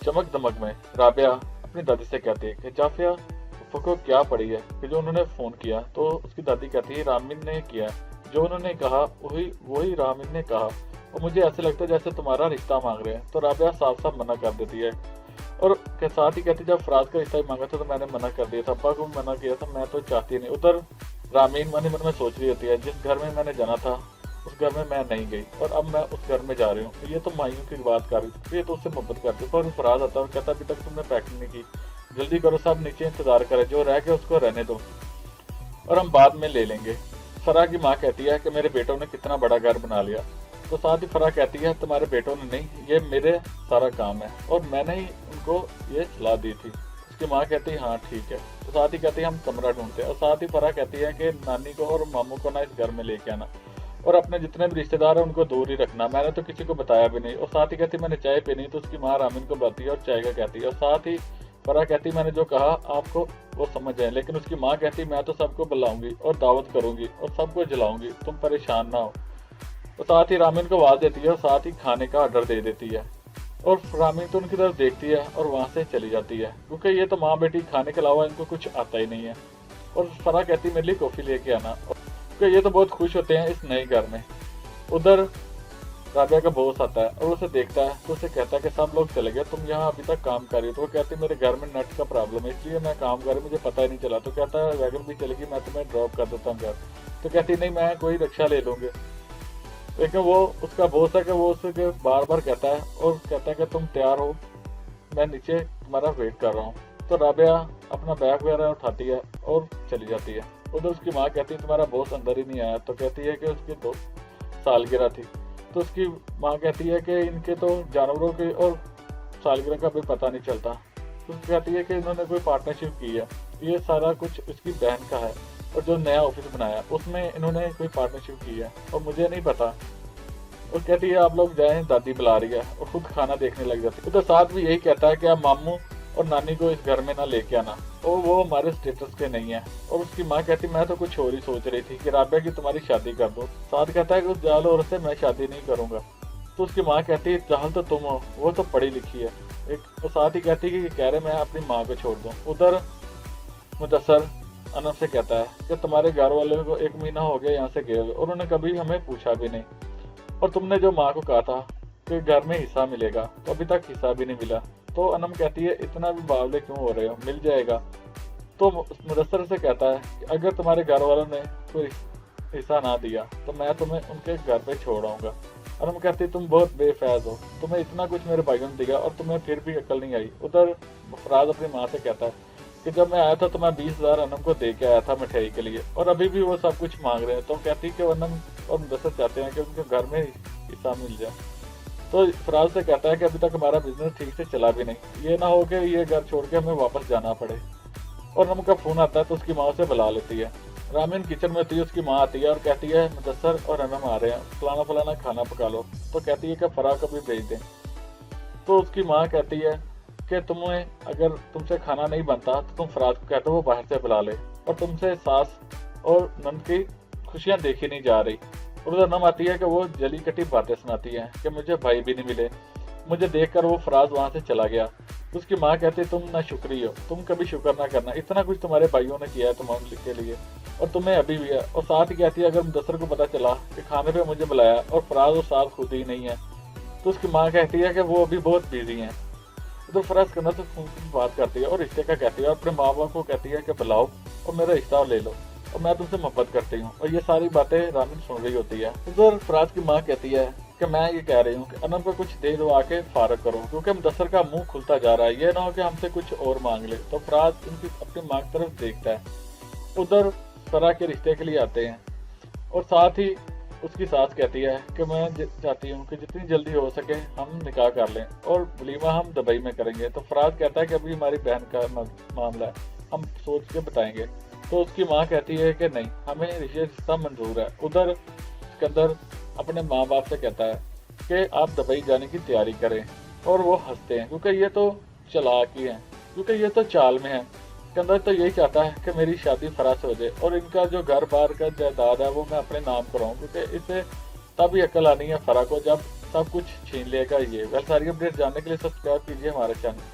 चमक दमक में राबिया अपनी दादी से कहती है कि जाफिया फूफा को क्या पड़ी है कि जो उन्होंने फ़ोन किया। तो उसकी दादी कहती है रामिन ने किया, जो उन्होंने कहा वही वही रामिन ने कहा, और मुझे ऐसे लगता है जैसे तुम्हारा रिश्ता मांग रहे हैं। तो राबिया साफ साफ मना कर देती है और के साथ ही कहती जब फराज का रिश्ता ही मांगा था तो मैंने मना कर दिया था, अब्बा को मना किया था, मैं तो चाहती नहीं। उधर रामीन मन ही मन में सोच रही होती है जिस घर में मैंने जाना था उस घर में मैं नहीं गई और अब मैं उस घर में जा रही हूँ। ये तो मायूं की बात कर रही थी, ये तो उससे मोहब्बत करती है। पर फराज आता है और कहता अभी तक तुमने पैकिंग नहीं की, जल्दी करो, सब नीचे इंतजार करे, जो रह गया उसको रहने दो और हम बाद में ले लेंगे। फराह की माँ कहती है कि मेरे बेटों ने कितना बड़ा घर बना लिया। तो साथ ही फराह कहती है तुम्हारे बेटों ने नहीं, ये मेरे सारा काम है और मैंने ही उनको ये सलाह दी थी। उसकी माँ कहती है हाँ ठीक है। तो साथ ही कहती है हम कमरा ढूंढते हैं और साथ ही फराह कहती है कि नानी को और मामू को ना इस घर में लेके आना और अपने जितने भी रिश्तेदार हैं उनको दूर ही रखना, मैंने तो किसी को बताया भी नहीं। और साथ ही कहती मैंने चाय पीनी। तो उसकी माँ रामिन को बुलाती है और चाय का कहती है और साथ ही फराह कहती मैंने जो कहा आपको वो समझ आए। लेकिन उसकी माँ कहती मैं तो सबको बुलाऊंगी और दावत करूंगी और सबको जलाऊंगी, तुम परेशान ना हो। तो साथ ही रामिन को आवाज देती है और साथ ही खाने का ऑर्डर दे देती है और रामिन तो उनकी तरफ देखती है और वहां से चली जाती है क्योंकि ये तो माँ बेटी खाने के अलावा इनको कुछ आता ही नहीं है। और फराह कहती मेरे लिए कॉफी लेके आना क्योंकि ये तो बहुत खुश होते हैं इस नए घर में। उधर राबिया का बॉस आता है और उसे देखता है तो उसे कहता है कि सब लोग चले गए, तुम यहाँ अभी तक काम कर रही हो। तो वो कहती है मेरे घर में नेट का प्रॉब्लम है इसलिए मैं काम कर रही, मुझे पता ही नहीं चला। तो कहता है वैगन भी चलेगी, मैं तुम्हें ड्रॉप कर देता हूँ घर। तो कहती नहीं मैं कोई रिक्शा ले लूंगी। लेकिन वो उसका बॉस है कि वो उसे बार बार कहता है और कहता है कि तुम तैयार हो, मैं नीचे तुम्हारा वेट कर रहा हूँ। तो राबिया अपना बैग वगैरह उठाती है और चली जाती है। उधर उसकी माँ कहती है तुम्हारा बॉस अंदर ही नहीं आया। तो कहती है कि उसकी 2 सालगिरह थी। तो उसकी माँ कहती है कि इनके तो जानवरों के और सालगिरह का भी पता नहीं चलता। तो कहती है कि इन्होंने कोई पार्टनरशिप की है, ये सारा कुछ इसकी बहन का है और जो नया ऑफिस बनाया उसमें इन्होंने कोई पार्टनरशिप की है और मुझे नहीं पता। और कहती है आप लोग जाएं, दादी बुला रही है और खुद खाना देखने लग जाती है। तो साथ भी यही कहता है कि आप मामू और नानी को इस घर में ना लेके आना और वो हमारे स्टेटस के नहीं है। और उसकी माँ कहती मैं तो कुछ और ही सोच रही थी कि राबिया की तुम्हारी शादी कर दो। साथ कहता है कि उस जाल औरत से मैं शादी नहीं करूंगा। तो उसकी माँ कहती है जाल तो तुम हो, वो तो पढ़ी लिखी है एक। तो साथ ही कहती है कि कह रहे मैं अपनी माँ को छोड़ दूँ। उधर मुदस्सर अनस से कहता है कि तुम्हारे घर वाले को 1 महीना हो गया यहाँ से गए हुए और उन्होंने कभी हमें पूछा भी नहीं, और तुमने जो माँ को कहा था कि घर में हिस्सा मिलेगा तो अभी तक हिस्सा भी नहीं मिला। तो अनम कहती है इतना भी बावले क्यों हो रहे हो, मिल जाएगा। तो मुदस्सर से कहता है कि अगर तुम्हारे घर वालों ने कोई हिस्सा ना दिया तो मैं तुम्हें उनके घर पे छोड़ आऊंगा। अनम कहती तुम बहुत बेफैज हो, तुम्हें इतना कुछ मेरे भाइयों ने दिया और तुम्हें फिर भी अकल नहीं आई। उधर फराज अपनी माँ से कहता है कि जब मैं आया था तो मैं 20,000 अनम को दे के आया था मिठाई के लिए और अभी भी वो सब कुछ मांग रहे हैं। तो कहती कि अनम और मुदस्सर चाहते हैं कि उनके घर में हिस्सा मिल जाए। तो फराज से कहता है कि अभी तक हमारा बिजनेस ठीक से चला भी नहीं, ये ना हो कि ये घर छोड़ के हमें वापस जाना पड़े। और अनम का फोन आता है तो उसकी माँ उसे बुला लेती है। रामिन किचन में होती है, उसकी माँ आती है और कहती है मुदस्सर और अनम आ रहे हैं, फलाना फलाना खाना पका लो। तो कहती है कि फराह को भी भेज दें। तो उसकी माँ कहती है कि तुम्हें अगर तुमसे खाना नहीं बनता तो तुम फराज को कहते हो वो बाहर से बुला ले, और तुमसे सास और नंद की खुशियाँ देखी नहीं जा रही। और उधर नम आती है कि वो जली कटी बातें सुनाती है कि मुझे भाई भी नहीं मिले, मुझे देखकर वो फराज वहां से चला गया। तो उसकी माँ कहती है तुम ना शुक्री हो, तुम कभी शुक्र ना करना, इतना कुछ तुम्हारे भाइयों ने किया है तुम्हारे के लिए और तुम्हें अभी भी है। और साथ ही कहती है अगर मुदस्सर को पता चला कि खाने पे मुझे बुलाया और फराज और साथ खुद ही नहीं है तो उसकी माँ कहती है कि वो अभी बहुत बिजी हैं। तो फराज करना तो बात करती है और रिश्ते का कहती है और अपने माँ बाप को कहती है कि बुलाओ और मेरा रिश्ता ले लो और मैं तुमसे मोहब्बत करती हूँ। और ये सारी बातें रामिन सुन रही होती है। उधर फराज की माँ कहती है कि मैं ये कह रही हूँ कि अनम को कुछ दे दो आके फारग करो क्योंकि मुदस्सर का मुंह खुलता जा रहा है, ये ना हो कि हमसे कुछ और मांग ले। तो फराज उनकी अपनी माँ की तरफ देखता है। उधर फराह के रिश्ते के लिए आते हैं और साथ ही उसकी सास कहती है कि मैं चाहती हूँ कि जितनी जल्दी हो सके हम निकाह कर लें और वलीमा हम दुबई में करेंगे। तो फराज कहता है कि अभी हमारी बहन का मामला है, हम सोच के बताएंगे। तो उसकी माँ कहती है कि नहीं, हमें रिश्ता मंजूर है। उधर सिकंदर अपने माँ बाप से कहता है कि आप दुबई जाने की तैयारी करें और वो हंसते हैं क्योंकि ये तो चालाक ही हैं, क्योंकि ये तो चाल में है। सिकंदर तो यही चाहता है कि मेरी शादी फराज से हो जाए और इनका जो घर बार का जायदाद है वो मैं अपने नाम कराऊं क्योंकि इसे तभी अकल आनी है फराज को जब सब कुछ छीन लेगा ये। वह सारी अपडेट जानने के लिए सब्सक्राइब कीजिए हमारे चैनल।